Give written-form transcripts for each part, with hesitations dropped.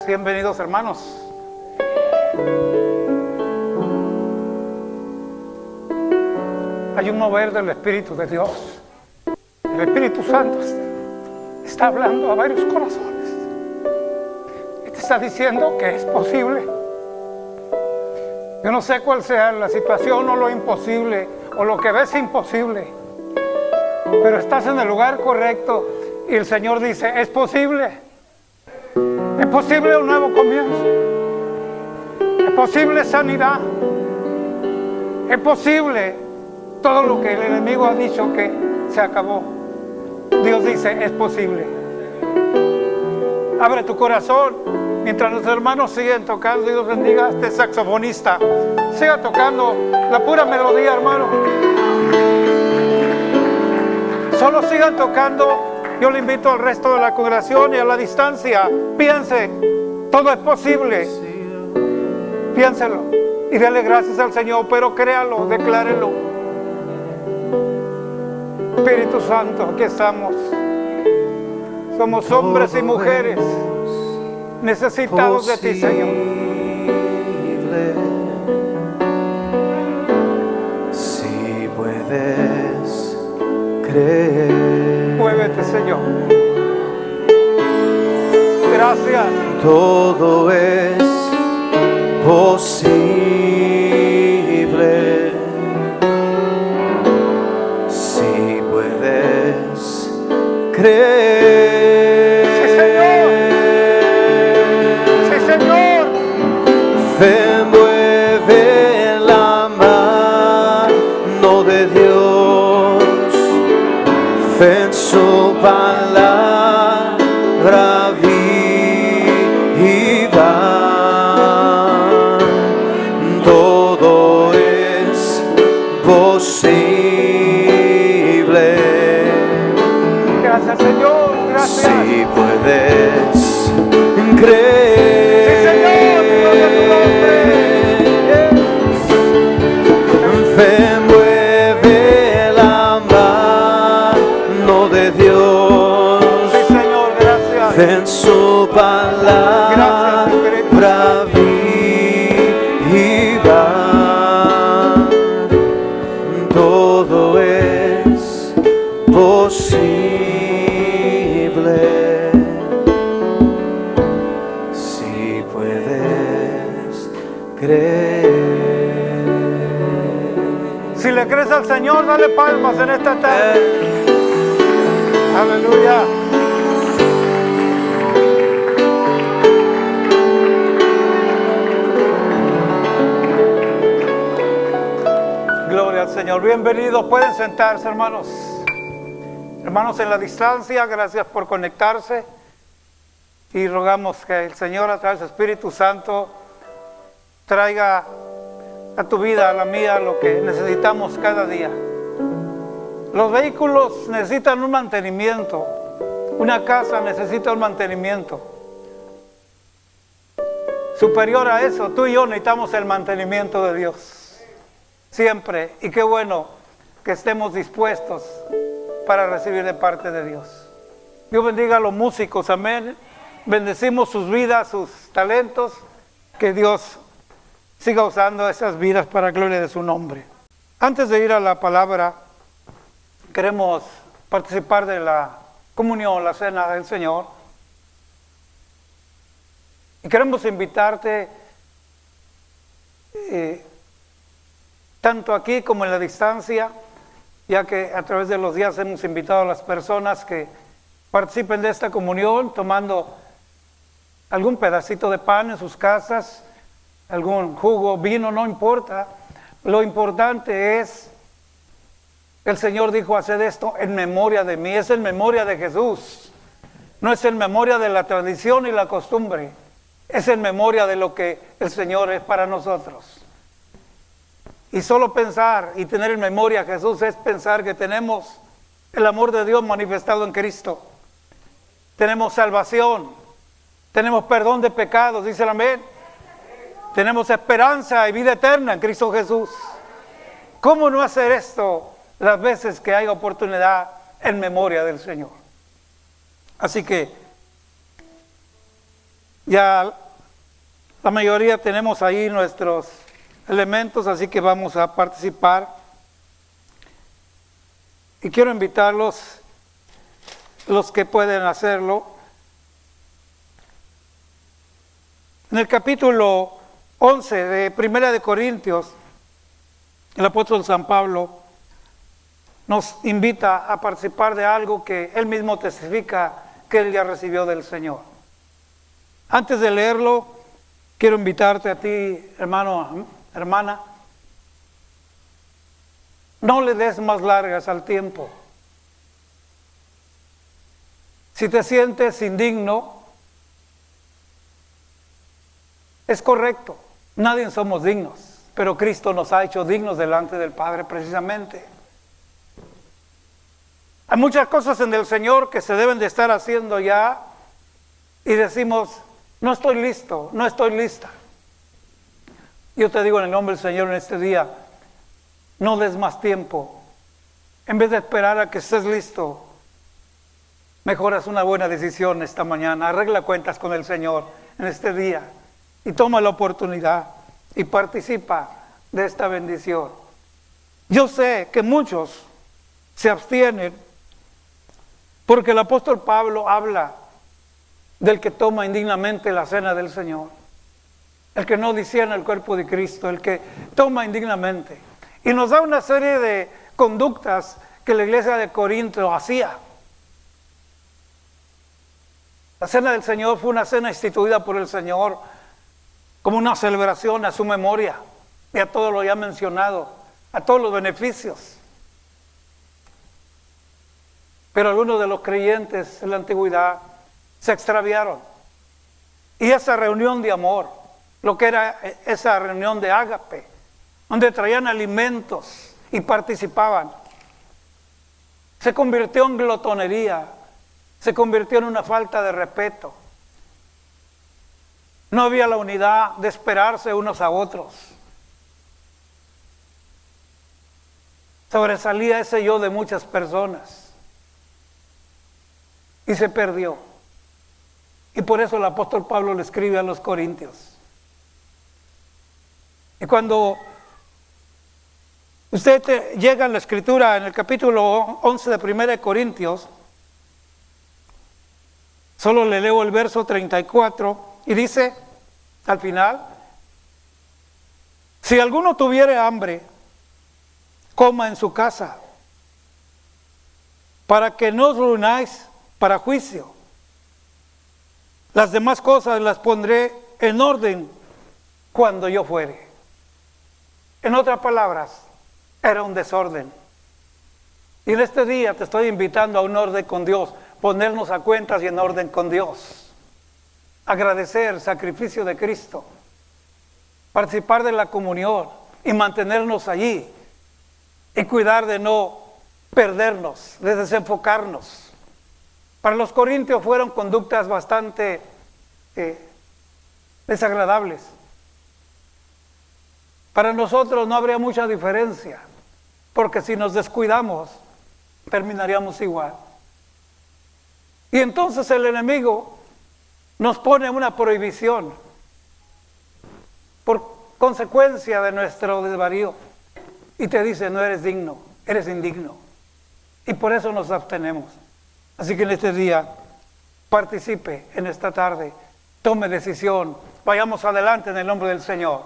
Bienvenidos, hermanos. Hay un mover del Espíritu de Dios. El Espíritu Santo está hablando a varios corazones y te está diciendo que es posible. Yo no sé cuál sea la situación o lo imposible o lo que ves imposible, pero estás en el lugar correcto y el Señor dice: es posible. Es posible un nuevo comienzo. Es posible sanidad. Es posible todo lo que el enemigo ha dicho que se acabó. Dios dice: es posible. Abre tu corazón mientras los hermanos siguen tocando. Dios bendiga a este saxofonista. Siga tocando la pura melodía, hermano. Solo sigan tocando. Yo le invito al resto de la congregación y a la distancia. Piense, todo es posible. Piénselo y dele gracias al Señor, pero créalo, declárelo. Espíritu Santo, aquí estamos. Somos hombres y mujeres necesitados de ti, Señor. Si puedes creer, muévete, Señor. Gracias. todo es posible. Si puedes creer. Sí, Señor. Sí, Señor. Fe mueve la mano de Dios. Fe en su palabra viva. Todo es posible. Gracias, Señor. Gracias. Si puedes creer. Sí, Señor. Gloria a tu nombre. Fe mueve la mano de Dios. Sí, Señor. Gracias. Fe en su palabra viva. Todo es posible. Si puedes creer. Si le crees al Señor, dale palmas en esta tarde. Aleluya. Gloria al Señor. Bienvenidos. Pueden sentarse, hermanos. Hermanos en la distancia, gracias por conectarse. Y rogamos que el Señor, a través del Espíritu Santo, traiga a tu vida, a la mía, lo que necesitamos cada día. Los vehículos necesitan un mantenimiento. Una casa necesita un mantenimiento. Superior a eso, tú y yo necesitamos el mantenimiento de Dios. Siempre. Y qué bueno que estemos dispuestos para recibir de parte de Dios. Dios bendiga a los músicos, amén. Bendecimos sus vidas, sus talentos. Que Dios siga usando esas vidas para gloria de su nombre. Antes de ir a la palabra, queremos participar de la comunión, la cena del Señor. Y queremos invitarte, tanto aquí como en la distancia, ya que a través de los días hemos invitado a las personas que participen de esta comunión, tomando algún pedacito de pan en sus casas, algún jugo, vino, no importa. Lo importante es, el Señor dijo: haced esto en memoria de mí. Es en memoria de Jesús, no es en memoria de la tradición y la costumbre, es en memoria de lo que el Señor es para nosotros. Y solo pensar y tener en memoria a Jesús es pensar que tenemos el amor de Dios manifestado en Cristo. Tenemos salvación, tenemos perdón de pecados, dice el amén. Tenemos esperanza y vida eterna en Cristo Jesús. ¿Cómo no hacer esto las veces que haya oportunidad en memoria del Señor? Así que Ya la mayoría tenemos ahí nuestros elementos, así que vamos a participar. Y quiero invitarlos, los que pueden hacerlo. En el capítulo 11 de Primera de Corintios, el apóstol San Pablo nos invita a participar de algo que él mismo testifica que él ya recibió del Señor. Antes de leerlo, quiero invitarte a ti, hermano, hermana, no le des más largas al tiempo. Si te sientes indigno, es correcto, nadie somos dignos, pero Cristo nos ha hecho dignos delante del Padre precisamente. Hay muchas cosas en el Señor que se deben de estar haciendo ya y decimos, no estoy listo, no estoy lista. Yo te digo en el nombre del Señor en este día, no des más tiempo. En vez de esperar a que estés listo, mejor haz una buena decisión esta mañana. Arregla cuentas con el Señor en este día y toma la oportunidad y participa de esta bendición. Yo sé que muchos se abstienen porque el apóstol Pablo habla del que toma indignamente la cena del Señor, el que no discierne el cuerpo de Cristo, el que toma indignamente. Y nos da una serie de conductas que la iglesia de Corinto hacía. La cena del Señor fue una cena instituida por el Señor como una celebración a su memoria y a todo lo ya mencionado, a todos los beneficios. Pero algunos de los creyentes en la antigüedad se extraviaron. Y esa reunión de amor, lo que era esa reunión de ágape, donde traían alimentos y participaban, se convirtió en glotonería, se convirtió en una falta de respeto. No había la unidad de esperarse unos a otros. Sobresalía ese yo de muchas personas. Y se perdió. Y por eso el apóstol Pablo le escribe a los corintios. Y cuando usted llega a la escritura en el capítulo 11 de 1 de Corintios, solo le leo el verso 34 y dice al final, si alguno tuviere hambre, coma en su casa, para que no os reunáis para juicio. Las demás cosas las pondré en orden cuando yo fuere. En otras palabras, era un desorden. Y en este día te estoy invitando a un orden con Dios, ponernos a cuentas y en orden con Dios. Agradecer el sacrificio de Cristo, participar de la comunión y mantenernos allí y cuidar de no perdernos, de desenfocarnos. Para los corintios fueron conductas bastante desagradables. Para nosotros no habría mucha diferencia, porque si nos descuidamos, terminaríamos igual. Y entonces el enemigo nos pone una prohibición por consecuencia de nuestro desvarío y te dice, no eres digno, eres indigno. Y por eso nos abstenemos. Así que en este día, participe en esta tarde, tome decisión, vayamos adelante en el nombre del Señor.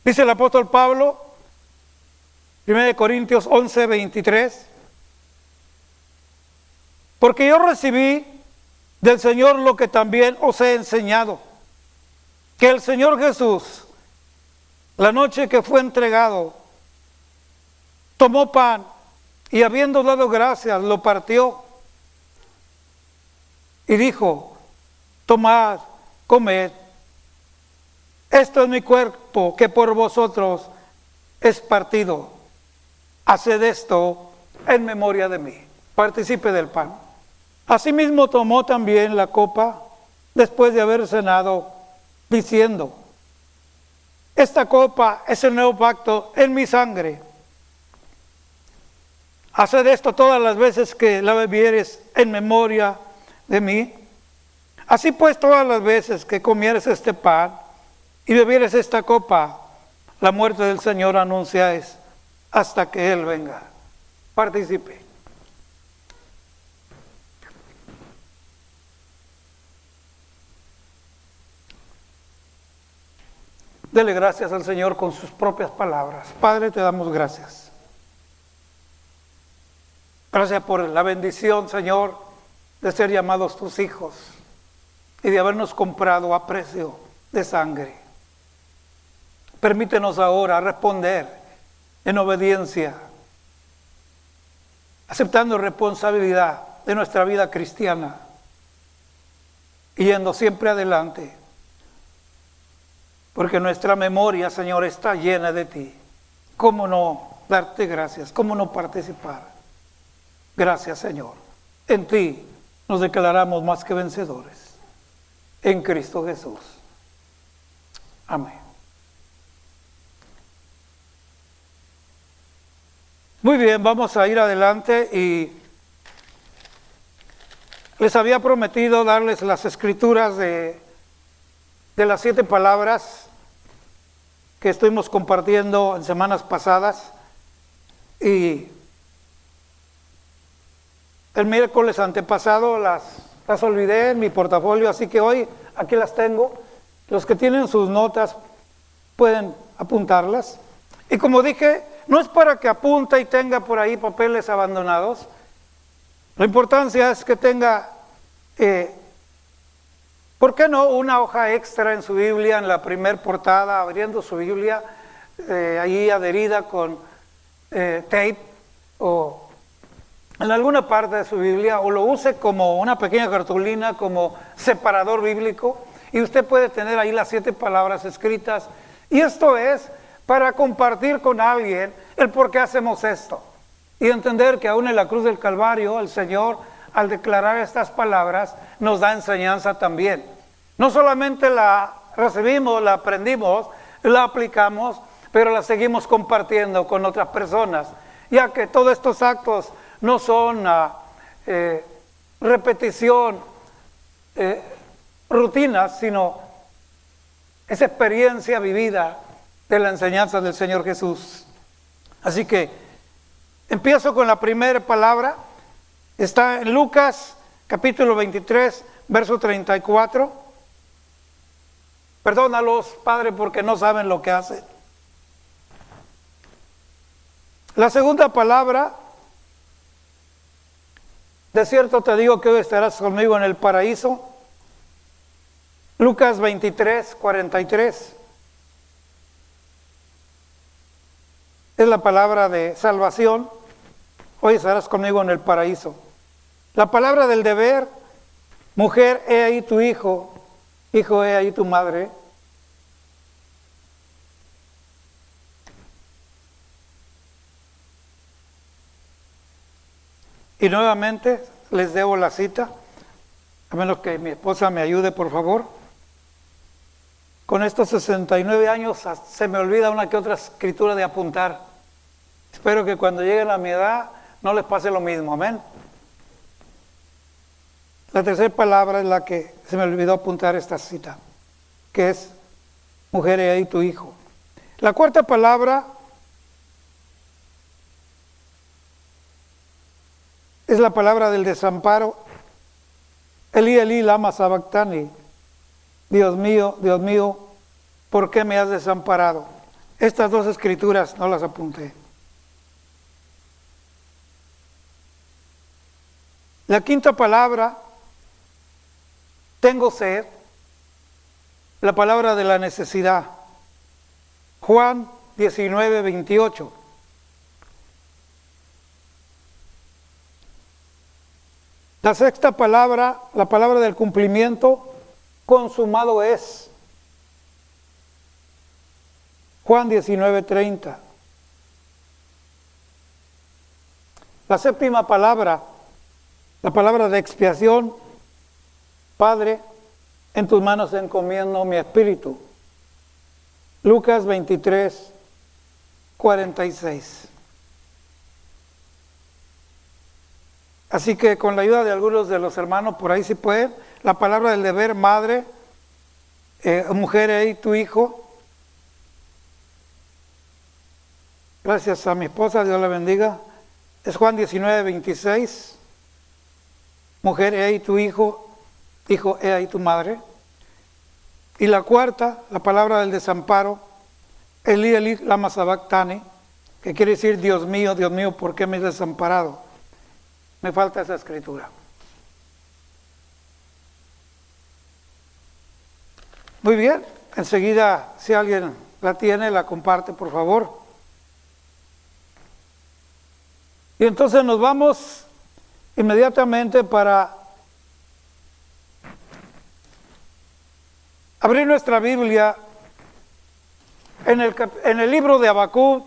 Dice el apóstol Pablo, 1 Corintios 11, 23, porque yo recibí del Señor lo que también os he enseñado, que el Señor Jesús, la noche que fue entregado, tomó pan, y habiendo dado gracias, lo partió y dijo, tomad, comed, esto es mi cuerpo que por vosotros es partido. Haced esto en memoria de mí. Participe del pan. Asimismo tomó también la copa después de haber cenado, diciendo, esta copa es el nuevo pacto en mi sangre. Haced esto todas las veces que la bebieres en memoria de mí. Así pues, todas las veces que comieres este pan y bebieres esta copa, la muerte del Señor anunciáis hasta que Él venga. Participe. Dele gracias al Señor con sus propias palabras. Padre, te damos gracias. Gracias por la bendición, Señor, de ser llamados tus hijos y de habernos comprado a precio de sangre. Permítenos ahora responder en obediencia, aceptando responsabilidad de nuestra vida cristiana y yendo siempre adelante, porque nuestra memoria, Señor, está llena de ti. ¿Cómo no darte gracias? ¿Cómo no participar? Gracias, Señor. En ti nos declaramos más que vencedores. En Cristo Jesús. Amén. Muy bien, vamos a ir adelante y les había prometido darles las escrituras de las 7 palabras que estuvimos compartiendo en semanas pasadas, y el miércoles antepasado las olvidé en mi portafolio, así que hoy aquí las tengo. Los que tienen sus notas pueden apuntarlas. Y como dije, no es para que apunte y tenga por ahí papeles abandonados. La importancia es que tenga, ¿por qué no?, una hoja extra en su Biblia, en la primer portada, abriendo su Biblia, ahí adherida con tape o en alguna parte de su Biblia, o lo use como una pequeña cartulina, como separador bíblico, y usted puede tener ahí las 7 palabras escritas. Y esto es para compartir con alguien el por qué hacemos esto, y entender que aún en la cruz del Calvario el Señor, al declarar estas palabras, nos da enseñanza también. No solamente la recibimos, la aprendimos, la aplicamos, pero la seguimos compartiendo con otras personas, ya que todos estos actos no son repetición, rutinas, sino es experiencia vivida de la enseñanza del Señor Jesús. Así que empiezo con la primera palabra. Está en Lucas capítulo 23, verso 34. Perdónalos, Padre, porque no saben lo que hacen. La segunda palabra: de cierto te digo que hoy estarás conmigo en el paraíso. Lucas 23, 43. Es la palabra de salvación. Hoy estarás conmigo en el paraíso. La palabra del deber: mujer, he ahí tu hijo. Hijo, he ahí tu madre. Y nuevamente les debo la cita, a menos que mi esposa me ayude, por favor. Con estos 69 años se me olvida una que otra escritura de apuntar. Espero que cuando lleguen a mi edad no les pase lo mismo, amén. La tercera palabra es la que se me olvidó apuntar esta cita, que es: mujer, he ahí tu hijo. La cuarta palabra es la palabra del desamparo. Elí, Elí, lama sabactani. Dios mío, ¿por qué me has desamparado? Estas 2 escrituras no las apunté. La quinta palabra: tengo sed. La palabra de la necesidad. Juan 19, 28. La sexta palabra, la palabra del cumplimiento: consumado es. Juan 19, 30. La séptima palabra, la palabra de expiación: Padre, en tus manos encomiendo mi espíritu. Lucas 23, 46. Así que con la ayuda de algunos de los hermanos, por ahí si pueden, la palabra del deber, madre, mujer y tu hijo. Gracias a mi esposa, Dios la bendiga. Es Juan 19:26. Mujer, he ahí tu hijo, hijo, he ahí tu madre. Y la cuarta, la palabra del desamparo, Eli, Eli, lama sabactani, que quiere decir, Dios mío, ¿por qué me has desamparado? Me falta esa escritura. Muy bien, enseguida, si alguien la tiene, la comparte, por favor. Y entonces nos vamos inmediatamente para abrir nuestra Biblia en el libro de Habacuc.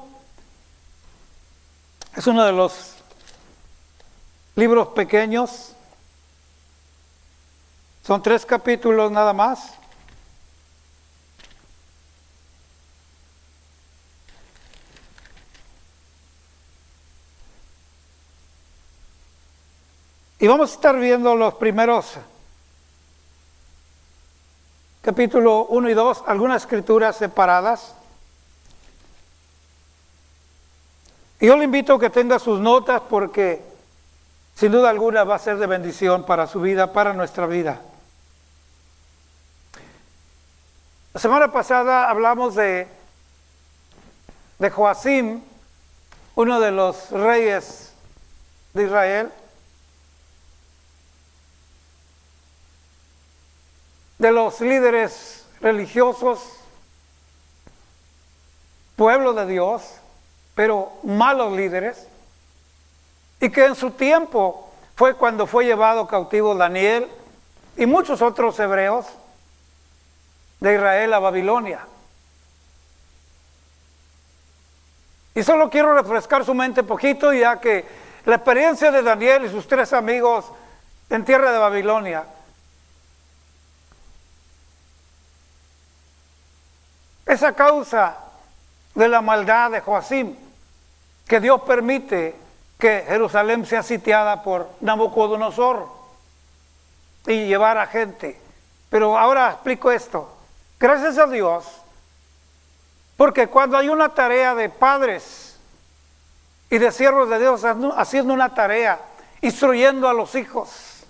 Es uno de los libros pequeños. Son 3 capítulos nada más. Y vamos a estar viendo los primeros capítulo 1 y 2, algunas escrituras separadas. Y yo le invito a que tenga sus notas porque sin duda alguna va a ser de bendición para su vida, para nuestra vida. La semana pasada hablamos de Joacim, uno de los reyes de Israel, de los líderes religiosos, pueblo de Dios, pero malos líderes, y que en su tiempo fue cuando fue llevado cautivo Daniel y muchos otros hebreos de Israel a Babilonia. Y solo quiero refrescar su mente poquito, ya que la experiencia de Daniel y sus 3 amigos en tierra de Babilonia es a causa de la maldad de Joacim, que Dios permite que Jerusalén sea sitiada por Nabucodonosor y llevar a gente. Pero ahora explico esto. Gracias a Dios, porque cuando hay una tarea de padres y de siervos de Dios haciendo una tarea, instruyendo a los hijos,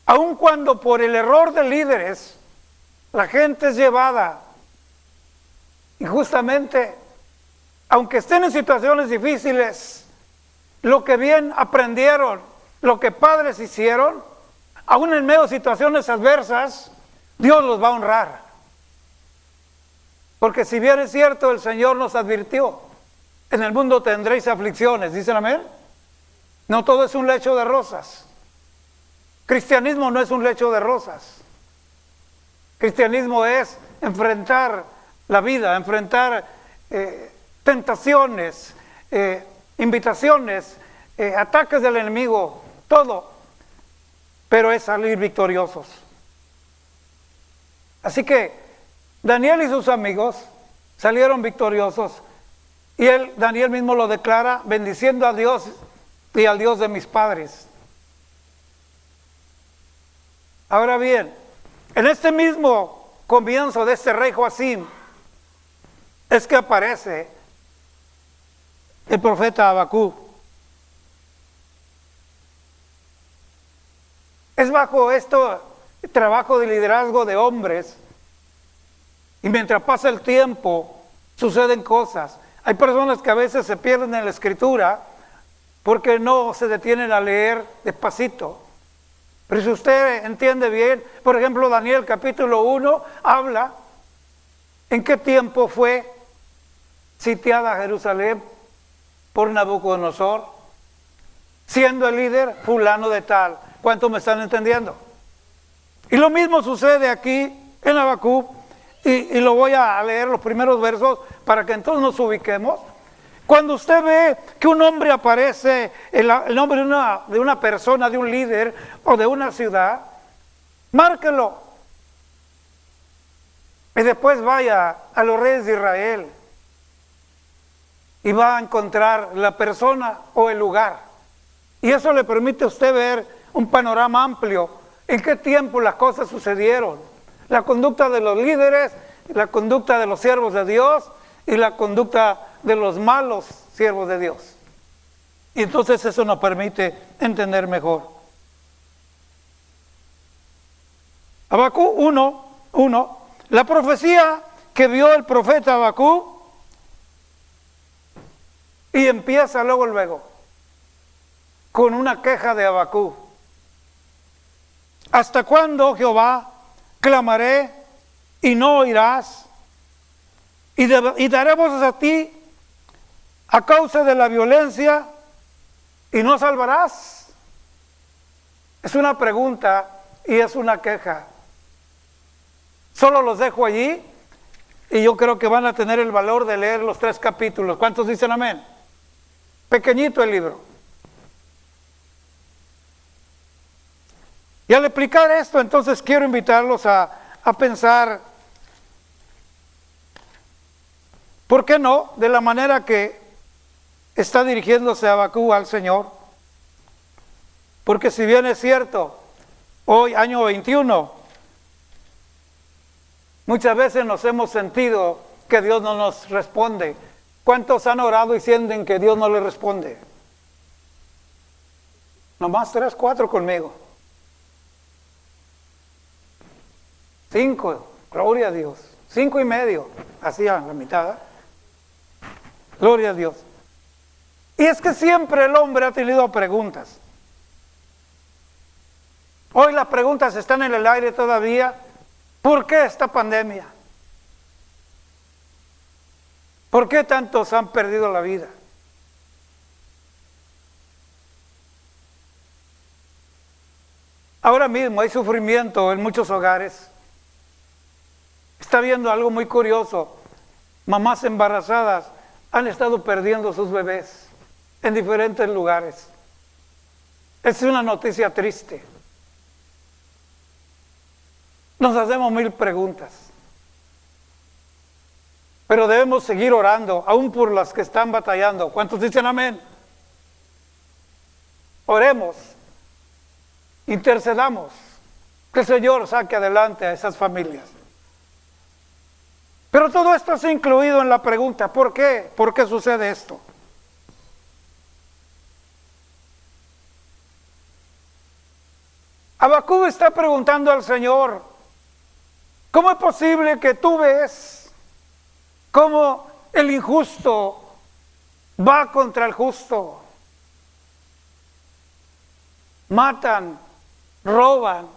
aun cuando por el error de líderes la gente es llevada, y justamente, aunque estén en situaciones difíciles, lo que bien aprendieron, lo que padres hicieron, aún en medio de situaciones adversas, Dios los va a honrar. Porque si bien es cierto, el Señor nos advirtió, en el mundo tendréis aflicciones, ¿dicen amén? No todo es un lecho de rosas. Cristianismo no es un lecho de rosas. Cristianismo es enfrentar la vida, enfrentar tentaciones, invitaciones, ataques del enemigo, todo, pero es salir victoriosos. Así que Daniel y sus amigos salieron victoriosos, y Daniel mismo lo declara, bendiciendo a Dios y al Dios de mis padres. Ahora bien, en este mismo comienzo de este rey Joacim, es que aparece el profeta Habacuc. Es bajo esto trabajo de liderazgo de hombres, y mientras pasa el tiempo suceden cosas. Hay personas que a veces se pierden en la escritura porque no se detienen a leer despacito. Pero si usted entiende bien, por ejemplo, Daniel capítulo 1 habla en qué tiempo fue sitiada Jerusalén por Nabucodonosor, siendo el líder fulano de tal. ¿Cuántos me están entendiendo? Y lo mismo sucede aquí en Habacuc, y lo voy a leer los primeros versos para que entonces nos ubiquemos. Cuando usted ve que un hombre aparece, el nombre de una persona, de un líder o de una ciudad, márquelo. Y después vaya a los reyes de Israel y va a encontrar la persona o el lugar. Y eso le permite a usted ver un panorama amplio en qué tiempo las cosas sucedieron. La conducta de los líderes, la conducta de los siervos de Dios y la conducta de los malos siervos de Dios. Y entonces eso nos permite entender mejor. Habacuc 1:1, la profecía que vio el profeta Habacuc, y empieza luego con una queja de Habacuc. ¿Hasta cuándo, Jehová, clamaré y no oirás? Y daré voces a ti a causa de la violencia y no salvarás. Es una pregunta y es una queja. Solo los dejo allí y yo creo que van a tener el valor de leer los 3 capítulos. ¿Cuántos dicen amén? Pequeñito el libro. Y al explicar esto, entonces quiero invitarlos a pensar, ¿por qué no? De la manera que está dirigiéndose Habacuc al Señor. Porque si bien es cierto, hoy, año 21, muchas veces nos hemos sentido que Dios no nos responde. ¿Cuántos han orado y sienten que Dios no les responde? Nomás 3, 4 conmigo. 5, gloria a Dios. 5:30, así a la mitad. Gloria a Dios. Y es que siempre el hombre ha tenido preguntas. Hoy las preguntas están en el aire todavía. ¿Por qué esta pandemia? ¿Por qué tantos han perdido la vida? Ahora mismo hay sufrimiento en muchos hogares. Está viendo algo muy curioso. Mamás embarazadas han estado perdiendo sus bebés en diferentes lugares. Es una noticia triste. Nos hacemos 1000 preguntas. Pero debemos seguir orando, aún por las que están batallando. ¿Cuántos dicen amén? Oremos, intercedamos, que el Señor saque adelante a esas familias. Pero todo esto es incluido en la pregunta, ¿por qué? ¿Por qué sucede esto? Habacuc está preguntando al Señor, ¿cómo es posible que tú ves cómo el injusto va contra el justo? Matan, roban,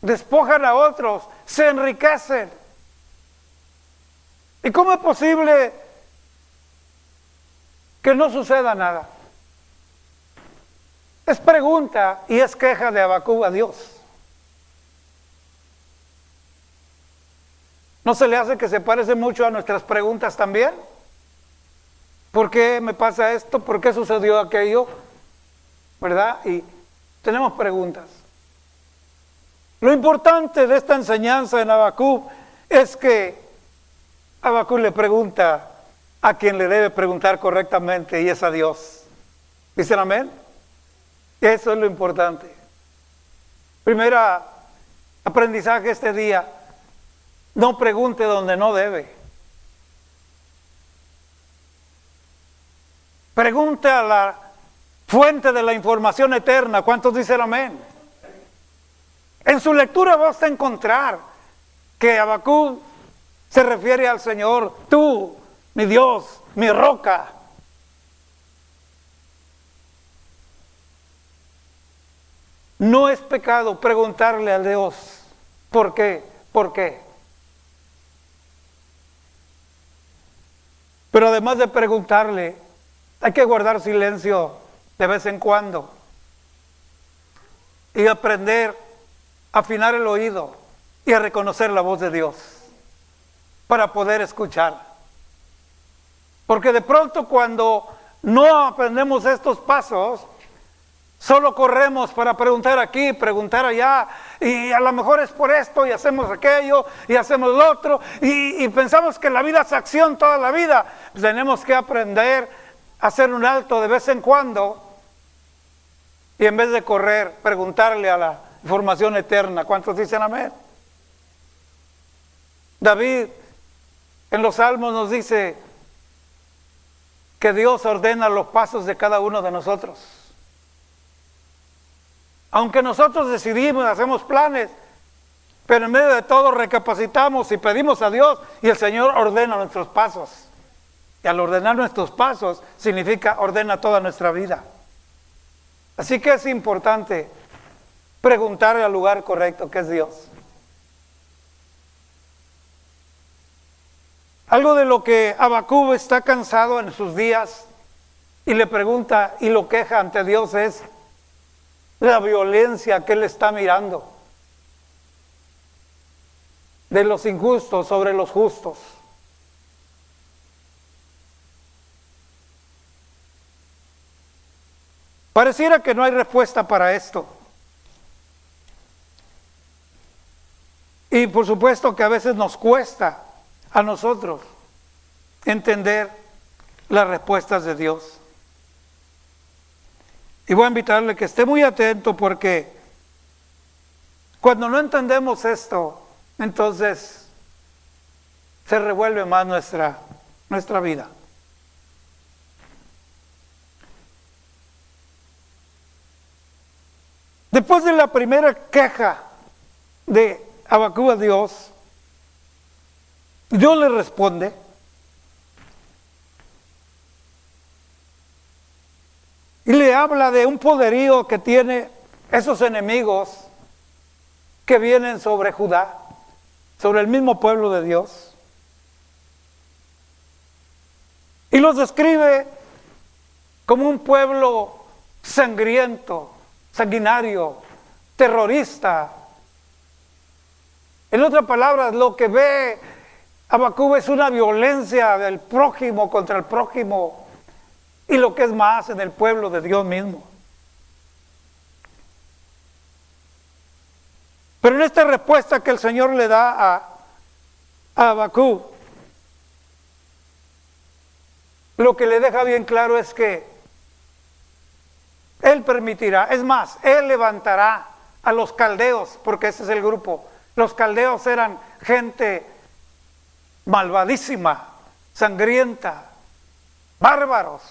despojan a otros, se enriquecen. ¿Y cómo es posible que no suceda nada? Es pregunta y es queja de Habacuc a Dios. ¿No se le hace que se parece mucho a nuestras preguntas también? ¿Por qué me pasa esto? ¿Por qué sucedió aquello? ¿Verdad? Y tenemos preguntas. Lo importante de esta enseñanza en Habacuc es que Habacuc le pregunta a quien le debe preguntar correctamente y es a Dios. ¿Dicen amén? Eso es lo importante. Primera aprendizaje este día: no pregunte donde no debe. Pregunte a la fuente de la información eterna. ¿Cuántos dicen amén? En su lectura vas a encontrar que Habacuc se refiere al Señor, tú, mi Dios, mi roca. No es pecado preguntarle a Dios, ¿por qué? ¿Por qué? Pero además de preguntarle, hay que guardar silencio de vez en cuando y aprender a afinar el oído y a reconocer la voz de Dios para poder escuchar. Porque de pronto cuando no aprendemos estos pasos, solo corremos para preguntar aquí, preguntar allá, y a lo mejor es por esto, y hacemos aquello, y hacemos lo otro, y pensamos que la vida es acción toda la vida. Pues tenemos que aprender a hacer un alto de vez en cuando, y en vez de correr, preguntarle a la formación eterna. ¿Cuántos dicen amén? David en los Salmos nos dice que Dios ordena los pasos de cada uno de nosotros. Aunque nosotros decidimos, hacemos planes, pero en medio de todo recapacitamos y pedimos a Dios y el Señor ordena nuestros pasos. Y al ordenar nuestros pasos significa ordena toda nuestra vida. Así que es importante preguntarle al lugar correcto, que es Dios. Algo de lo que Habacuc está cansado en sus días y le pregunta y lo queja ante Dios es la violencia que él está mirando de los injustos sobre los justos. Pareciera que no hay respuesta para esto. Y por supuesto que a veces nos cuesta a nosotros entender las respuestas de Dios. Y voy a invitarle que esté muy atento, porque cuando no entendemos esto, entonces se revuelve más nuestra vida. Después de la primera queja de Habacuc a Dios, Dios le responde. Y le habla de un poderío que tiene esos enemigos que vienen sobre Judá, sobre el mismo pueblo de Dios. Y los describe como un pueblo sangriento, sanguinario, terrorista. En otras palabras, lo que ve Habacuc es una violencia del prójimo contra el prójimo, y lo que es más, en el pueblo de Dios mismo. Pero en esta respuesta que el Señor le da a Habacuc, lo que le deja bien claro es que Él permitirá, es más, Él levantará a los caldeos, porque ese es el grupo. Los caldeos eran gente malvadísima, sangrienta, bárbaros.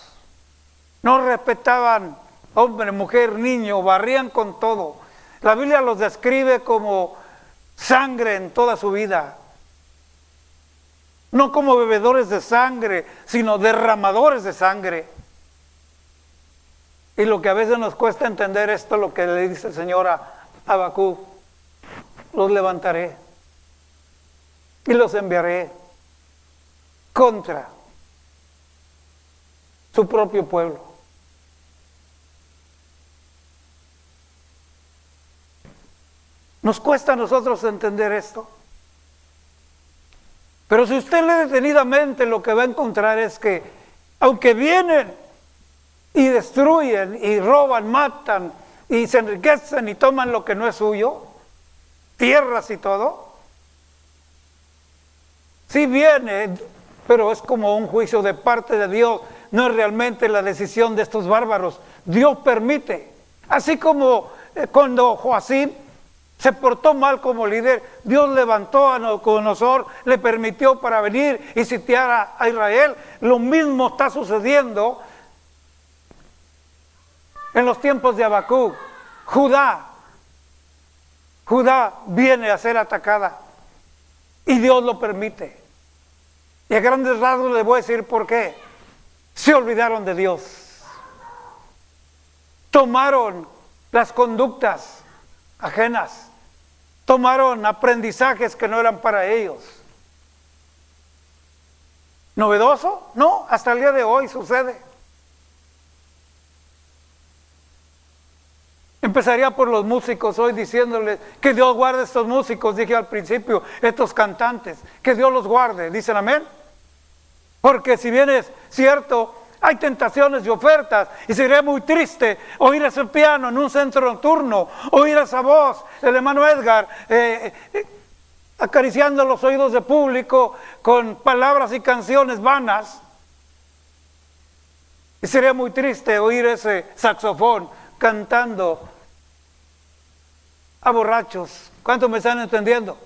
No respetaban hombre, mujer, niño, barrían con todo. La Biblia los describe como sangre en toda su vida. No como bebedores de sangre, sino derramadores de sangre. Y lo que a veces nos cuesta entender esto, lo que le dice el Señor a Habacuc: los levantaré y los enviaré contra su propio pueblo. Nos cuesta a nosotros entender esto. Pero si usted lee detenidamente, lo que va a encontrar es que, aunque vienen y destruyen y roban, matan y se enriquecen y toman lo que no es suyo, tierras y todo, sí viene, pero es como un juicio de parte de Dios. No es realmente la decisión de estos bárbaros. Dios permite. Así como cuando Joacim se portó mal como líder, Dios levantó a Nabucodonosor, le permitió para venir y sitiar a Israel. Lo mismo está sucediendo en los tiempos de Habacuc. Judá viene a ser atacada y Dios lo permite. Y a grandes rasgos les voy a decir por qué. Se olvidaron de Dios. Tomaron las conductas ajenas. Tomaron aprendizajes que no eran para ellos. ¿Novedoso? No, hasta el día de hoy sucede. Empezaría por los músicos hoy diciéndoles que Dios guarde a estos músicos, dije al principio, estos cantantes, que Dios los guarde. ¿Dicen amén? Porque si bien es cierto, hay tentaciones y ofertas, y sería muy triste oír ese piano en un centro nocturno, oír esa voz del hermano Edgar acariciando los oídos del público con palabras y canciones vanas. Y sería muy triste oír ese saxofón cantando a borrachos. ¿Cuántos me están entendiendo?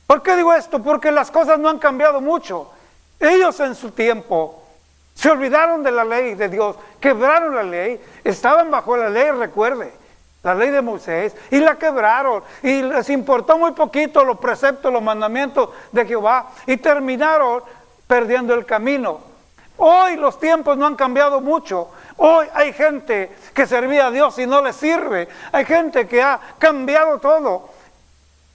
¿Por qué digo esto? Porque las cosas no han cambiado mucho. Ellos en su tiempo se olvidaron de la ley de Dios, quebraron la ley, estaban bajo la ley, recuerde, la ley de Moisés, y la quebraron, y les importó muy poquito los preceptos, los mandamientos de Jehová, y terminaron perdiendo el camino. Hoy los tiempos no han cambiado mucho. Hoy hay gente que servía a Dios y no le sirve. Hay gente que ha cambiado todo.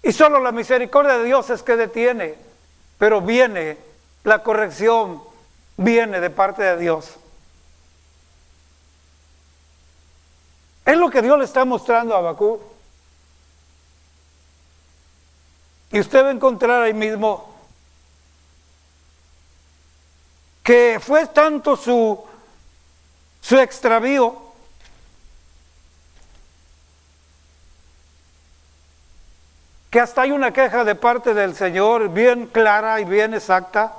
Y solo la misericordia de Dios es que detiene. Pero viene la corrección, viene de parte de Dios. Es lo que Dios le está mostrando a Habacuc. Y usted va a encontrar ahí mismo que fue tanto su extravío que hasta hay una queja de parte del Señor bien clara y bien exacta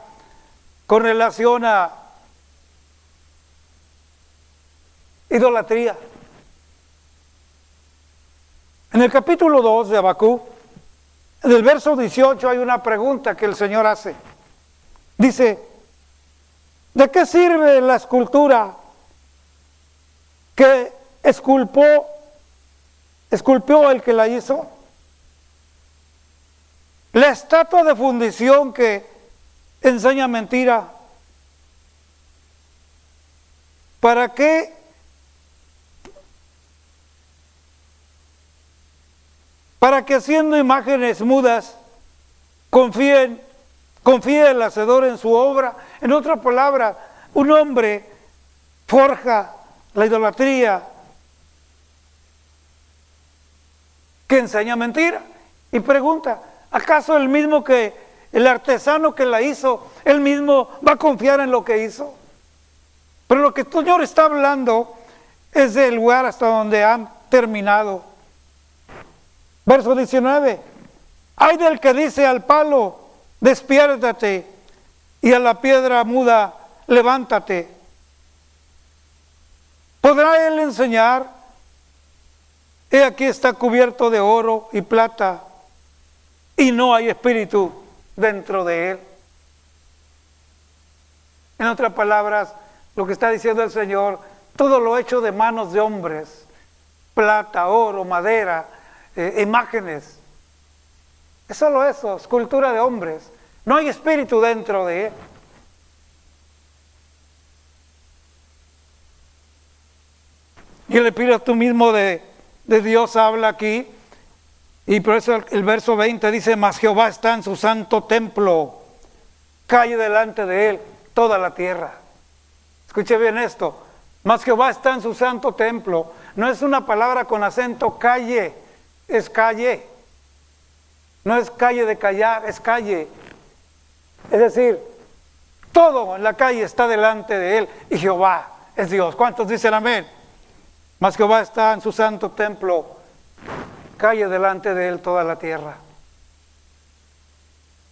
con relación a idolatría. En el capítulo 2 de Habacuc, en el verso 18 hay una pregunta que el Señor hace. Dice: ¿de qué sirve la escultura que esculpió el que la hizo? La estatua de fundición que enseña mentira. ¿Para qué? Para que haciendo imágenes mudas confíe el hacedor en su obra. En otra palabra, un hombre forja la idolatría que enseña mentira. Y pregunta: ¿acaso el mismo que el artesano que la hizo, él mismo va a confiar en lo que hizo? Pero lo que el Señor está hablando es del lugar hasta donde han terminado. Verso 19: ay del que dice al palo, despiértate, y a la piedra muda, levántate. ¿Podrá él enseñar? He aquí está cubierto de oro y plata, y no hay espíritu dentro de él. En otras palabras, lo que está diciendo el Señor: todo lo hecho de manos de hombres, plata, oro, madera, imágenes, es solo eso, escultura de hombres, no hay espíritu dentro de él. Y el espíritu mismo de Dios habla aquí. Y por eso el verso 20 dice: mas Jehová está en su santo templo, calle delante de él toda la tierra. Escuche bien esto: mas Jehová está en su santo templo. No es una palabra con acento calle, es calle. No es calle de callar, es calle. Es decir, todo en la calle está delante de él, y Jehová es Dios. ¿Cuántos dicen amén? Mas Jehová está en su santo templo, calle delante de él toda la tierra.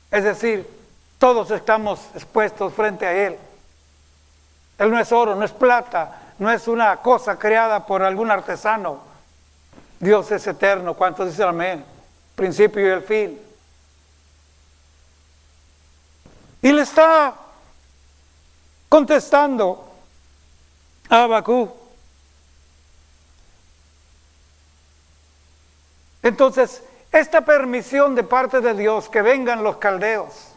Es decir, todos estamos expuestos frente a él. Él no es oro, no es plata, no es una cosa creada por algún artesano. Dios es eterno. ¿Cuántos dicen amén? Principio y el fin. Y le está contestando a Habacuc. Entonces, esta permisión de parte de Dios que vengan los caldeos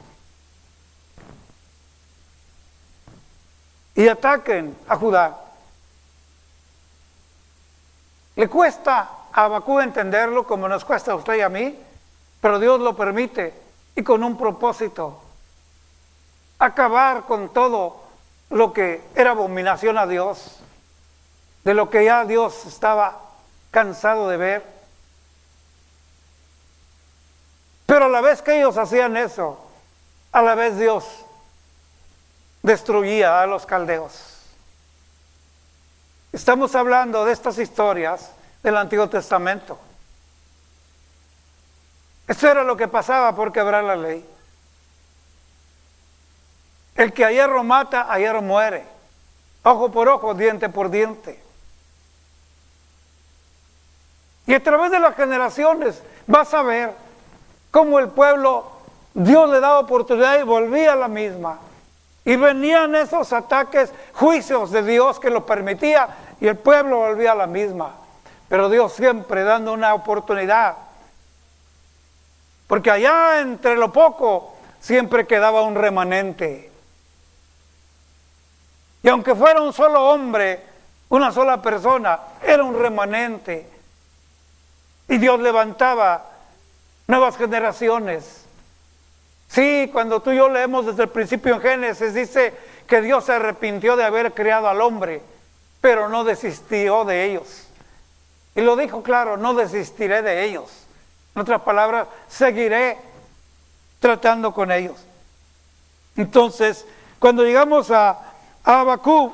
y ataquen a Judá, le cuesta a Habacuc entenderlo como nos cuesta a usted y a mí, pero Dios lo permite, y con un propósito: acabar con todo lo que era abominación a Dios, de lo que ya Dios estaba cansado de ver. Pero a la vez que ellos hacían eso, a la vez Dios destruía a los caldeos. Estamos hablando de estas historias del Antiguo Testamento. Eso era lo que pasaba por quebrar la ley. El que a hierro mata, a hierro muere. Ojo por ojo, diente por diente. Y a través de las generaciones vas a ver cómo el pueblo, Dios le daba oportunidad y volvía a la misma. Y venían esos ataques, juicios de Dios que lo permitía y el pueblo volvía a la misma. Pero Dios siempre dando una oportunidad. Porque allá entre lo poco siempre quedaba un remanente. Y aunque fuera un solo hombre, una sola persona, era un remanente. Y Dios levantaba nuevas generaciones. Sí, cuando tú y yo leemos desde el principio en Génesis, dice que Dios se arrepintió de haber creado al hombre, pero no desistió de ellos. Y lo dijo claro, no desistiré de ellos. En otras palabras, seguiré tratando con ellos. Entonces, cuando llegamos a Habacuc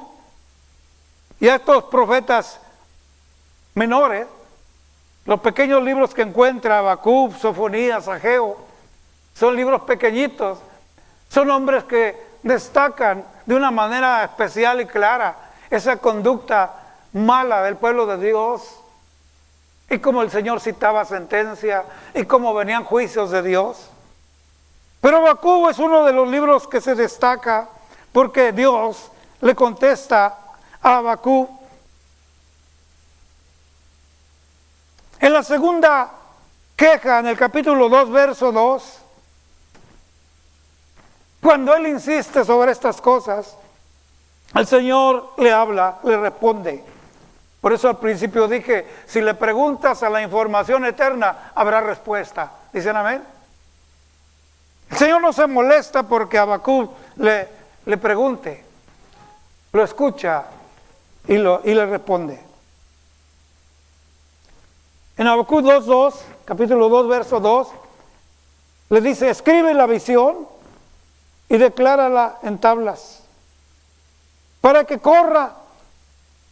y a estos profetas menores, los pequeños libros que encuentra Habacuc, Sofonías, Ageo, son libros pequeñitos, son hombres que destacan de una manera especial y clara esa conducta mala del pueblo de Dios, y cómo el Señor citaba sentencia, y cómo venían juicios de Dios. Pero Habacuc es uno de los libros que se destaca porque Dios le contesta a Habacuc. En la segunda queja, en el capítulo 2, verso 2, cuando él insiste sobre estas cosas, el Señor le habla, le responde. Por eso al principio dije, si le preguntas a la información eterna, habrá respuesta. ¿Dicen amén? El Señor no se molesta porque Habacuc le pregunte, lo escucha y le responde. En Habacuc 2:2, capítulo 2, verso 2, le dice, escribe la visión y declárala en tablas, para que corra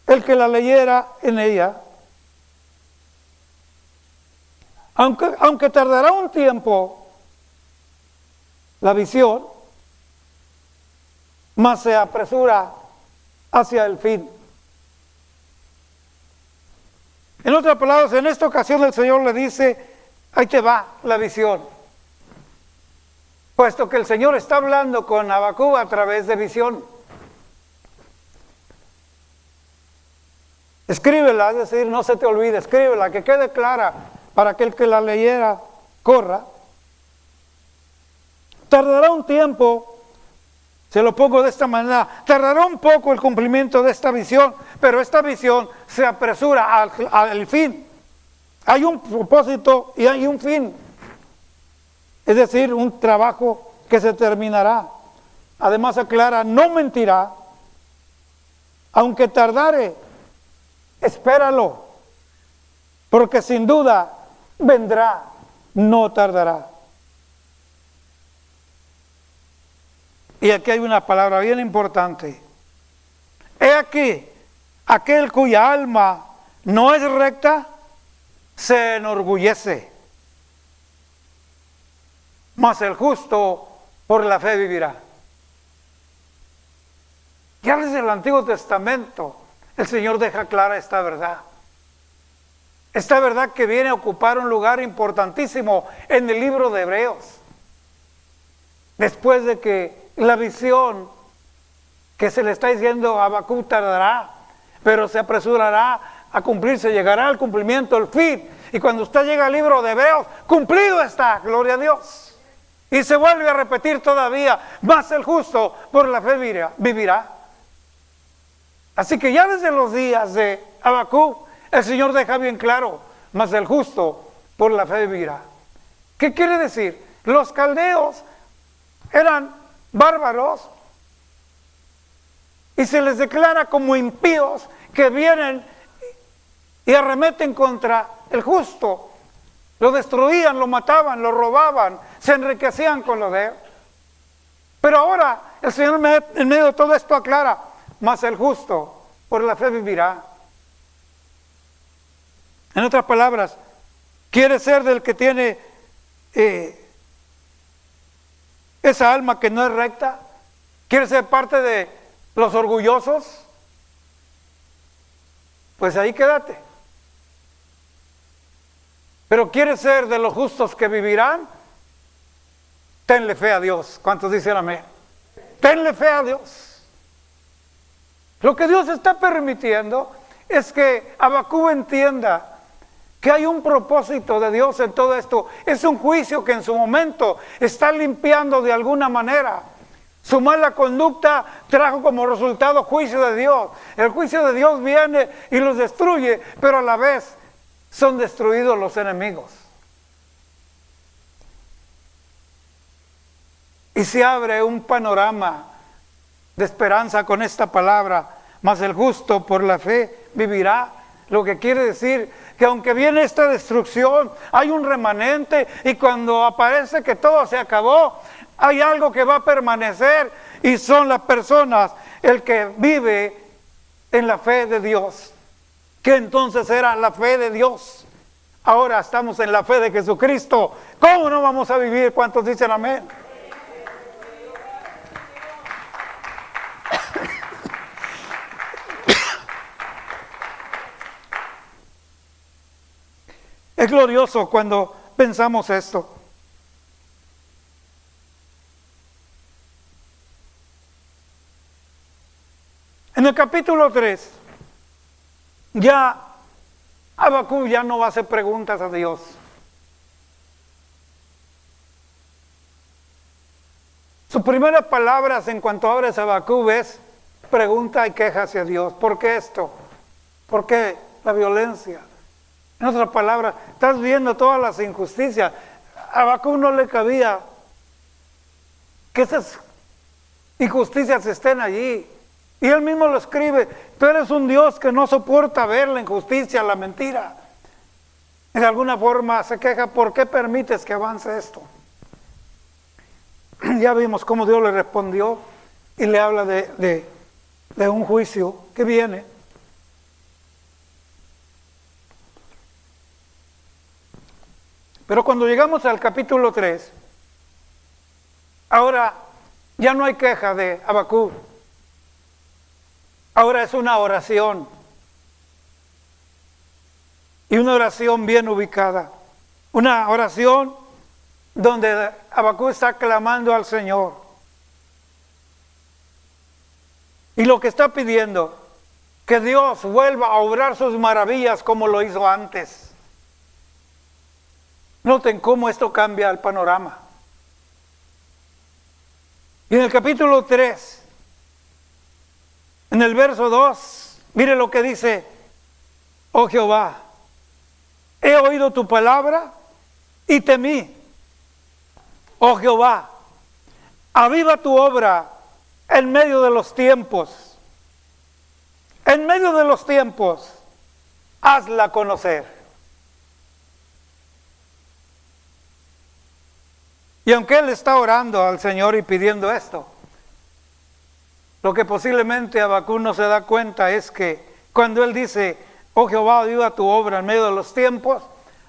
el que la leyera en ella. Aunque tardará un tiempo la visión, mas se apresura hacia el fin. En otras palabras, en esta ocasión el Señor le dice, ahí te va la visión. Puesto que el Señor está hablando con Habacuc a través de visión. Escríbela, es decir, no se te olvide, escríbela, que quede clara para que el que la leyera corra. Tardará un tiempo, se lo pongo de esta manera, tardará un poco el cumplimiento de esta visión, pero esta visión se apresura al fin. Hay un propósito y hay un fin. Es decir, un trabajo que se terminará. Además aclara, no mentirá, aunque tardare, espéralo, porque sin duda vendrá, no tardará. Y aquí hay una palabra bien importante. He aquí, aquel cuya alma no es recta, se enorgullece, mas el justo por la fe vivirá. Ya desde el Antiguo Testamento el Señor deja clara esta verdad. Esta verdad que viene a ocupar un lugar importantísimo en el libro de Hebreos. Después de que la visión que se le está diciendo a Habacuc tardará, pero se apresurará a cumplirse, llegará al cumplimiento, el fin. Y cuando usted llega al libro de Hebreos, cumplido está, gloria a Dios. Y se vuelve a repetir todavía, más el justo por la fe vivirá. Así que ya desde los días de Habacuc, el Señor deja bien claro, mas el justo por la fe vivirá. ¿Qué quiere decir? Los caldeos eran bárbaros y se les declara como impíos que vienen y arremeten contra el justo. Lo destruían, lo mataban, lo robaban, se enriquecían con lo de él. Pero ahora el Señor en medio de todo esto aclara, mas el justo por la fe vivirá. En otras palabras, quiere ser del que tiene esa alma que no es recta, quiere ser parte de los orgullosos, pues ahí quédate. pero quieres ser de los justos que vivirán, tenle fe a Dios. ¿Cuántos dicen amén? Tenle fe a Dios. Lo que Dios está permitiendo es que Habacuc entienda que hay un propósito de Dios en todo esto. Es un juicio que en su momento está limpiando de alguna manera. Su mala conducta trajo como resultado juicio de Dios. El juicio de Dios viene y los destruye, pero a la vez son destruidos los enemigos. Y se abre un panorama de esperanza con esta palabra: mas el justo por la fe vivirá. Lo que quiere decir que aunque viene esta destrucción, hay un remanente, y cuando aparece que todo se acabó, hay algo que va a permanecer, y son las personas, el que vive en la fe de Dios. Que entonces era la fe de Dios. Ahora estamos en la fe de Jesucristo. ¿Cómo no vamos a vivir? ¿Cuántos dicen amén? Es glorioso cuando pensamos esto. En el capítulo 3, ya Habacuc ya no va a hacer preguntas a Dios. Sus primeras palabras en cuanto abres Habacuc es pregunta y queja hacia Dios. ¿Por qué esto? ¿Por qué la violencia? En otras palabras, estás viendo todas las injusticias. A Habacuc no le cabía que esas injusticias estén allí. Y él mismo lo escribe: tú eres un Dios que no soporta ver la injusticia, la mentira. De alguna forma se queja: ¿por qué permites que avance esto? Ya vimos cómo Dios le respondió y le habla de un juicio que viene. Pero cuando llegamos al capítulo 3, ahora ya no hay queja de Habacuc. Ahora es una oración. Y una oración bien ubicada. Una oración donde Habacuc está clamando al Señor. Y lo que está pidiendo, que Dios vuelva a obrar sus maravillas como lo hizo antes. Noten cómo esto cambia el panorama. Y en el capítulo 3, en el verso 2, mire lo que dice: oh Jehová, he oído tu palabra y temí. Oh Jehová, aviva tu obra en medio de los tiempos. En medio de los tiempos, hazla conocer. Y aunque él está orando al Señor y pidiendo esto, lo que posiblemente Habacuc no se da cuenta es que cuando él dice: oh Jehová, aviva tu obra en medio de los tiempos,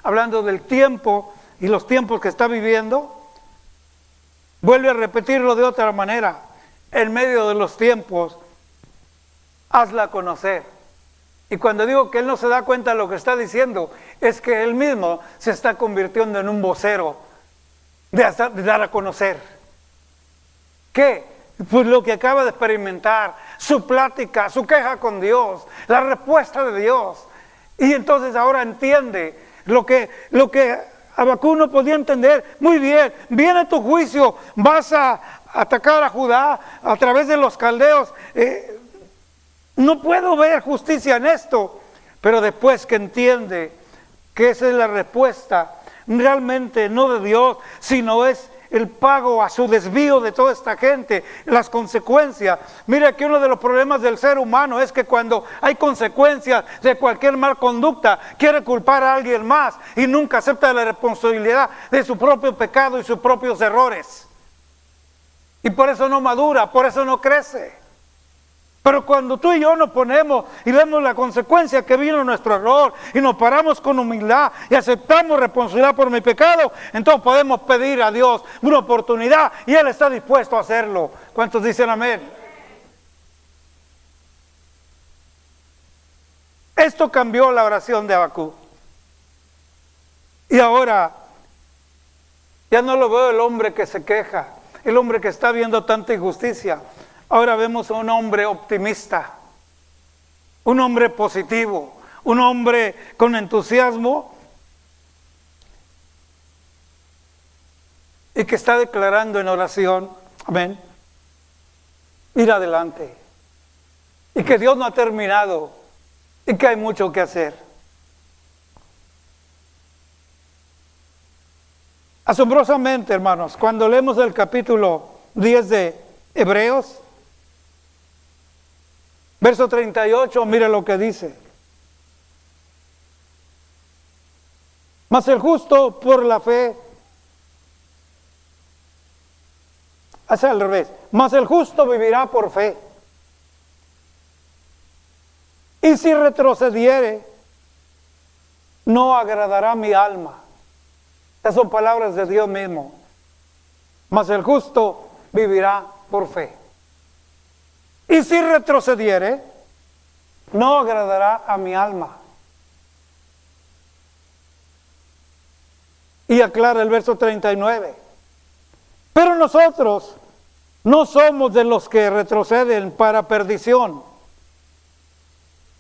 hablando del tiempo y los tiempos que está viviendo, vuelve a repetirlo de otra manera: en medio de los tiempos, hazla conocer. Y cuando digo que él no se da cuenta de lo que está diciendo, es que él mismo se está convirtiendo en un vocero de dar a conocer. ¿Qué? Pues lo que acaba de experimentar, su plática, su queja con Dios, la respuesta de Dios. Y entonces ahora entiende lo que Habacuc no podía entender. Muy bien, viene tu juicio, vas a atacar a Judá a través de los caldeos. No puedo ver justicia en esto. Pero después que entiende que esa es la respuesta, realmente no de Dios, sino es el pago a su desvío de toda esta gente, las consecuencias. Mira que uno de los problemas del ser humano es que cuando hay consecuencias de cualquier mal conducta, quiere culpar a alguien más y nunca acepta la responsabilidad de su propio pecado y sus propios errores. Y por eso no madura, por eso no crece. Pero cuando tú y yo nos ponemos y vemos la consecuencia que vino nuestro error y nos paramos con humildad y aceptamos responsabilidad por mi pecado, entonces podemos pedir a Dios una oportunidad y Él está dispuesto a hacerlo. ¿Cuántos dicen amén? Esto cambió la oración de Habacuc. Y ahora ya no lo veo el hombre que se queja, el hombre que está viendo tanta injusticia. Ahora vemos a un hombre optimista, un hombre positivo, un hombre con entusiasmo y que está declarando en oración, amén, ir adelante. Y que Dios no ha terminado y que hay mucho que hacer. Asombrosamente, hermanos, cuando leemos el capítulo 10 de Hebreos, verso 38, mire lo que dice. Mas el justo por la fe, es al revés, mas el justo vivirá por fe. Y si retrocediere, no agradará mi alma. Estas son palabras de Dios mismo. Mas el justo vivirá por fe. Y si retrocediere, no agradará a mi alma. Y aclara el verso 39. Pero nosotros no somos de los que retroceden para perdición,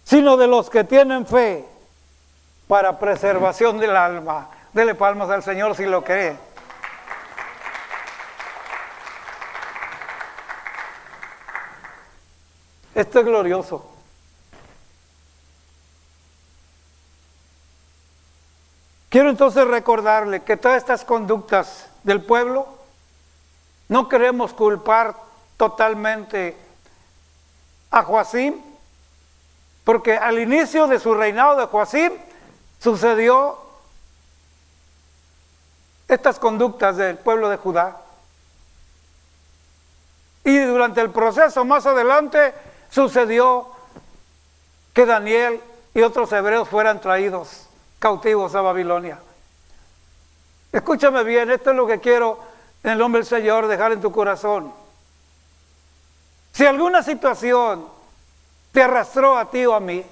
sino de los que tienen fe para preservación del alma. Dele palmas al Señor si lo cree. Esto es glorioso. Quiero entonces recordarle que todas estas conductas del pueblo no queremos culpar totalmente a Joacim, porque al inicio de su reinado de Joacim sucedió estas conductas del pueblo de Judá. Y durante el proceso más adelante sucedió que Daniel y otros hebreos fueran traídos cautivos a Babilonia. Escúchame bien, esto es lo que quiero en el nombre del Señor dejar en tu corazón. Si alguna situación te arrastró a ti o a mí,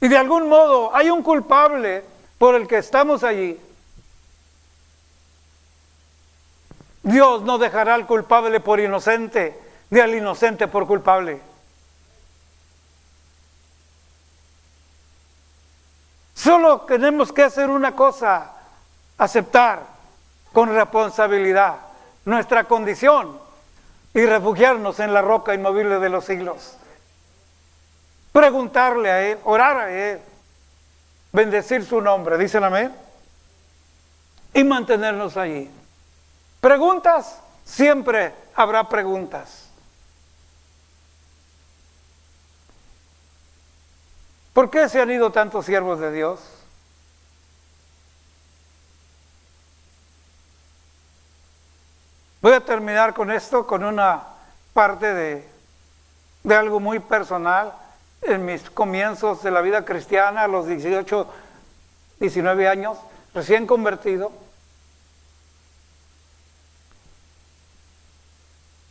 y de algún modo hay un culpable por el que estamos allí, Dios no dejará al culpable por inocente, ni al inocente por culpable. Solo tenemos que hacer una cosa: aceptar con responsabilidad nuestra condición y refugiarnos en la roca inmovible de los siglos. Preguntarle a Él, orar a Él, bendecir su nombre, dicen amén, y mantenernos allí. Preguntas, siempre habrá preguntas. ¿Por qué se han ido tantos siervos de Dios? Voy a terminar con esto, con una parte de algo muy personal. En mis comienzos de la vida cristiana, a los 18, 19 años, recién convertido,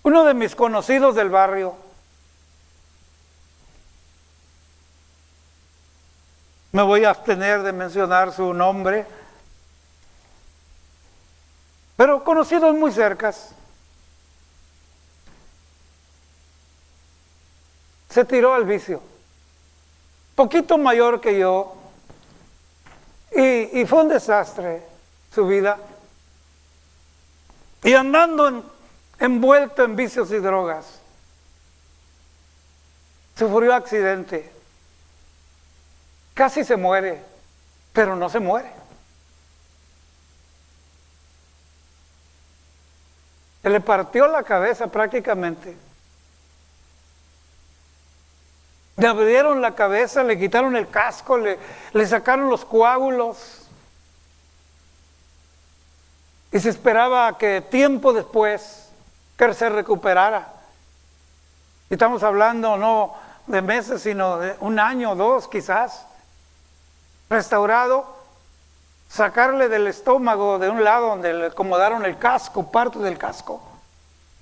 uno de mis conocidos del barrio me voy a abstener de mencionar su nombre, pero conocidos muy cercas, se tiró al vicio, poquito mayor que yo, y fue un desastre su vida, y andando envuelto en vicios y drogas, sufrió accidente, casi se muere, pero no se muere. Se le partió la cabeza prácticamente. Le abrieron la cabeza, le quitaron el casco, le sacaron los coágulos. Y se esperaba que tiempo después que él se recuperara. Y estamos hablando no de meses, sino de un año o dos quizás. Restaurado, sacarle del estómago de un lado donde le acomodaron el casco, parte del casco,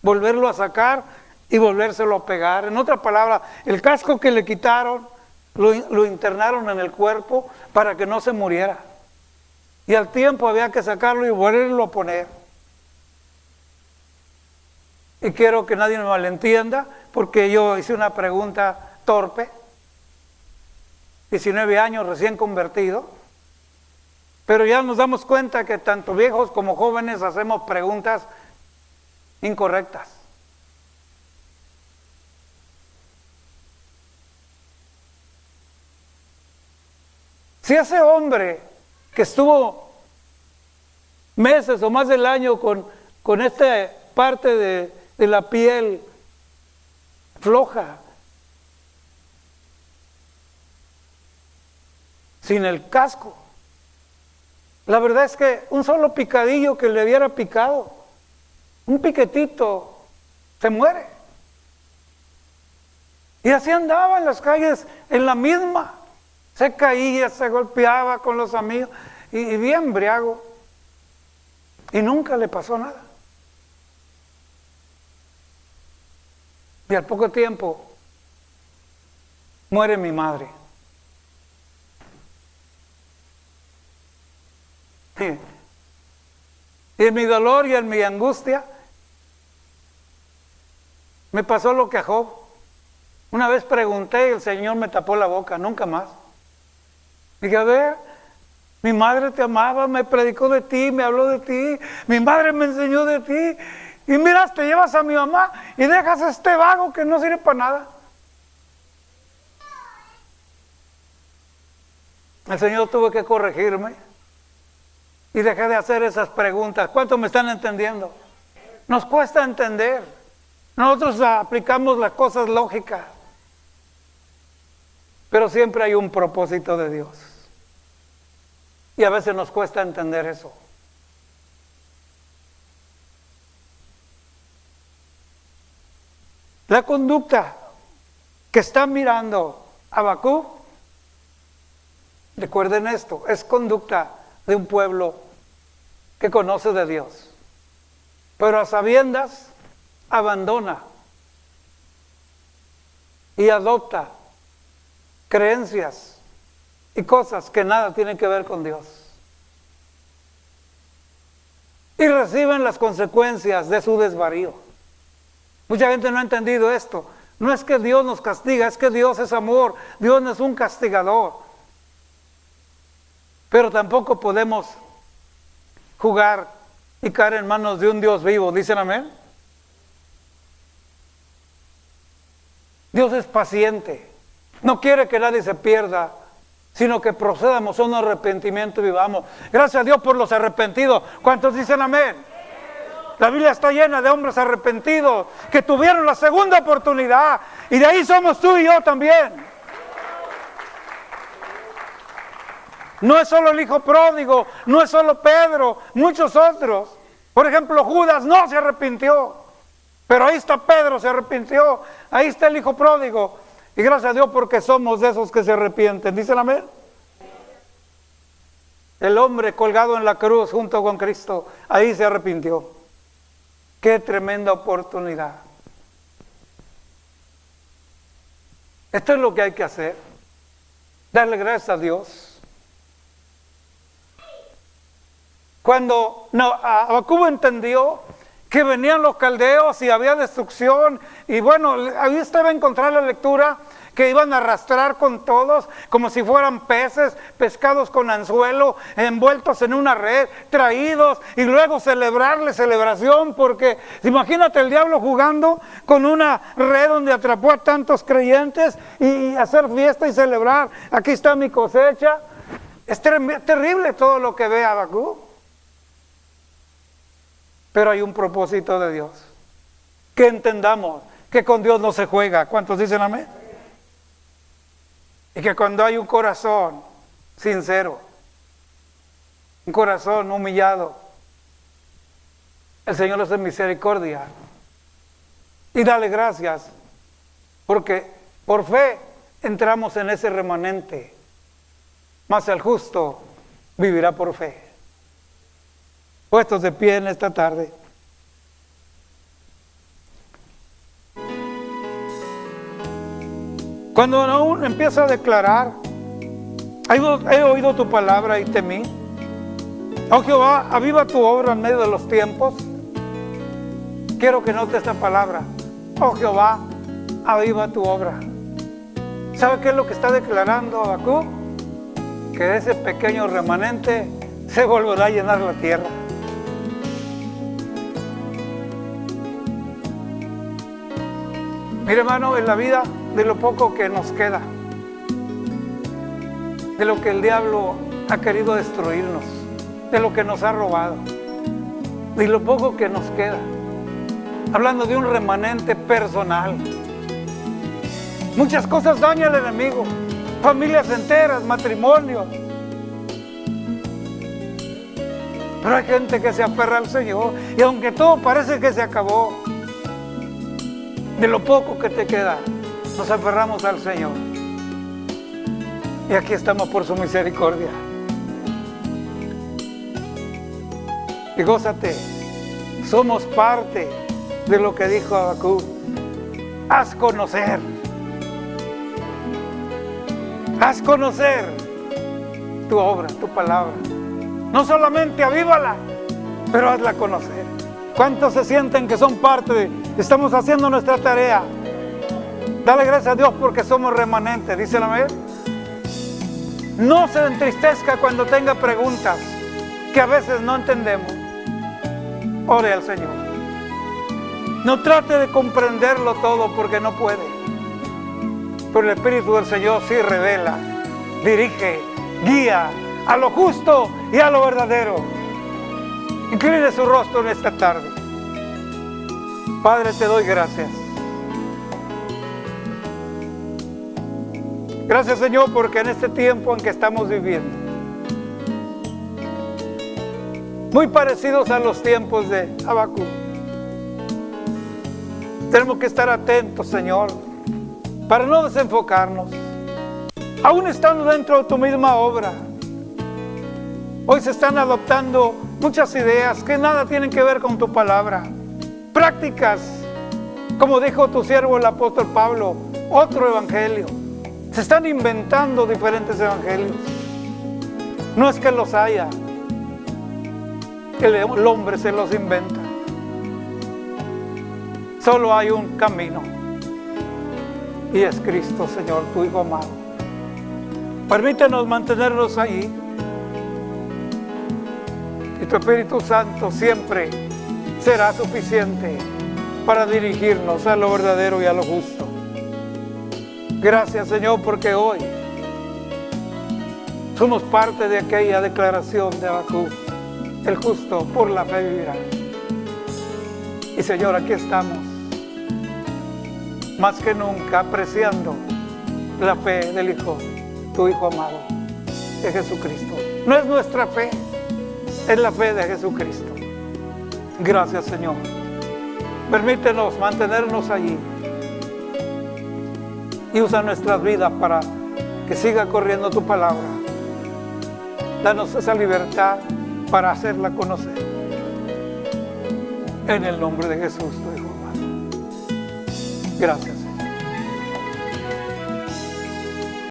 volverlo a sacar y volvérselo a pegar. En otra palabra, el casco que le quitaron lo internaron en el cuerpo para que no se muriera. Y al tiempo había que sacarlo y volverlo a poner. Y quiero que nadie me malentienda, porque yo hice una pregunta torpe. 19 años recién convertido. Pero ya nos damos cuenta que tanto viejos como jóvenes hacemos preguntas incorrectas. Si ese hombre que estuvo meses o más del año con esta parte de la piel floja, sin el casco, la verdad es que un solo picadillo que le hubiera picado, un piquetito, se muere. Y así andaba en las calles, en la misma. Se caía, se golpeaba con los amigos y bien embriago. Y nunca le pasó nada. Y al poco tiempo muere mi madre. Y en mi dolor y en mi angustia me pasó lo que a Job. Una vez pregunté y el Señor me tapó la boca, nunca más. Dije, a ver, mi madre te amaba, me predicó de ti, me habló de ti, mi madre me enseñó de ti, y miras, te llevas a mi mamá y dejas a este vago que no sirve para nada. El Señor tuvo que corregirme y dejé de hacer esas preguntas. ¿Cuántos me están entendiendo? Nos cuesta entender. Nosotros aplicamos las cosas lógicas, pero siempre hay un propósito de Dios. Y a veces nos cuesta entender eso. La conducta que está mirando Habacuc, recuerden esto, es conducta de un pueblo que conoce de Dios, pero a sabiendas abandona y adopta creencias y cosas que nada tienen que ver con Dios. Y reciben las consecuencias de su desvarío. Mucha gente no ha entendido esto. No es que Dios nos castiga, es que Dios es amor. Dios no es un castigador. Pero tampoco podemos jugar y caer en manos de un Dios vivo. ¿Dicen amén? Dios es paciente. No quiere que nadie se pierda, sino que procedamos a un arrepentimiento y vivamos. Gracias a Dios por los arrepentidos. ¿Cuántos dicen amén? La Biblia está llena de hombres arrepentidos que tuvieron la segunda oportunidad, y de ahí somos tú y yo también. No es solo el hijo pródigo, no es solo Pedro, muchos otros. Por ejemplo, Judas no se arrepintió, pero ahí está Pedro, se arrepintió. Ahí está el hijo pródigo. Y gracias a Dios porque somos de esos que se arrepienten. ¿Dicen amén? El hombre colgado en la cruz junto con Cristo, ahí se arrepintió. Qué tremenda oportunidad. Esto es lo que hay que hacer. Darle gracias a Dios. Cuando Habacuc entendió que venían los caldeos y había destrucción, y bueno, ahí usted va a encontrar la lectura que iban a arrastrar con todos como si fueran peces, pescados con anzuelo, envueltos en una red, traídos, y luego celebrarle celebración, porque imagínate el diablo jugando con una red donde atrapó a tantos creyentes y hacer fiesta y celebrar. Aquí está mi cosecha. Es terrible todo lo que ve Habacuc. Pero hay un propósito de Dios. Que entendamos que con Dios no se juega. ¿Cuántos dicen amén? Y que cuando hay un corazón sincero, un corazón humillado, el Señor hace misericordia y dale gracias, porque por fe entramos en ese remanente, mas el justo vivirá por fe. Puestos de pie en esta tarde. Cuando aún empieza a declarar, he oído tu palabra y temí. Oh Jehová, aviva tu obra en medio de los tiempos. Quiero que note esta palabra. Oh Jehová, aviva tu obra. ¿Sabe qué es lo que está declarando Habacuc? Que ese pequeño remanente se volverá a llenar la tierra. Mire, hermano, en la vida, de lo poco que nos queda, de lo que el diablo ha querido destruirnos, de lo que nos ha robado, de lo poco que nos queda, hablando de un remanente personal. Muchas cosas daña el enemigo, familias enteras, matrimonios. Pero hay gente que se aferra al Señor, y aunque todo parece que se acabó, de lo poco que te queda, nos aferramos al Señor. Y aquí estamos por su misericordia. Y gózate, somos parte de lo que dijo Habacuc. Haz conocer tu obra, tu palabra. No solamente avívala, pero hazla conocer. ¿Cuántos se sienten que son parte de? Estamos haciendo nuestra tarea. Dale gracias a Dios porque somos remanentes, dice la amén. No se entristezca cuando tenga preguntas que a veces no entendemos. Ore al Señor. No trate de comprenderlo todo porque no puede. Pero el Espíritu del Señor sí revela, dirige, guía a lo justo y a lo verdadero. Incline su rostro en esta tarde. Padre, te doy gracias. Gracias, Señor, porque en este tiempo en que estamos viviendo, muy parecidos a los tiempos de Habacuc, tenemos que estar atentos, Señor, para no desenfocarnos, aún estando dentro de tu misma obra. Hoy se están adoptando muchas ideas que nada tienen que ver con tu palabra, prácticas, como dijo tu siervo el apóstol Pablo, otro evangelio. Se están inventando diferentes evangelios. No es que los haya, el hombre se los inventa. Solo hay un camino, y es Cristo, Señor, tu Hijo amado. Permítenos mantenernos ahí, y tu Espíritu Santo siempre será suficiente para dirigirnos a lo verdadero y a lo justo. Gracias, Señor, porque hoy somos parte de aquella declaración de Habacuc: el justo por la fe vivirá. Y Señor, aquí estamos, más que nunca apreciando la fe del Hijo, tu Hijo amado, de Jesucristo. No es nuestra fe, es la fe de Jesucristo. Gracias, Señor. Permítenos mantenernos allí y usa nuestras vidas para que siga corriendo tu palabra. Danos esa libertad para hacerla conocer. En el nombre de Jesús, tu Hijo amado. Gracias.